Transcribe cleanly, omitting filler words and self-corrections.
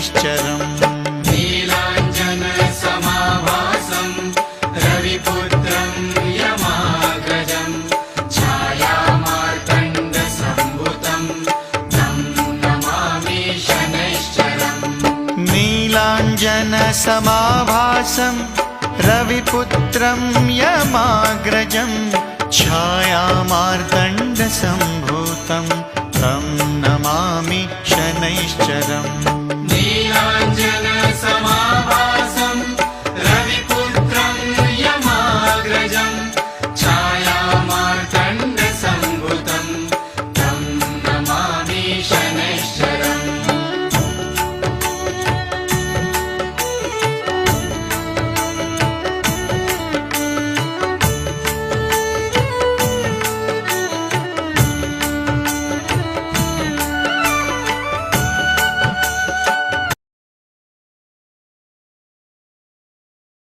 शनैश्चरम् नीलाञ्जनसमाभासं रविपुत्रं यमाग्रजं छायामार्तण्डसम्भुतं तं नमामि शनैश्चरम् नीलाञ्जनसमाभासं रविपुत्रं यमाग्रजं छायामार्तण्डसम्भूतं तं नमामि शनैश्चरम्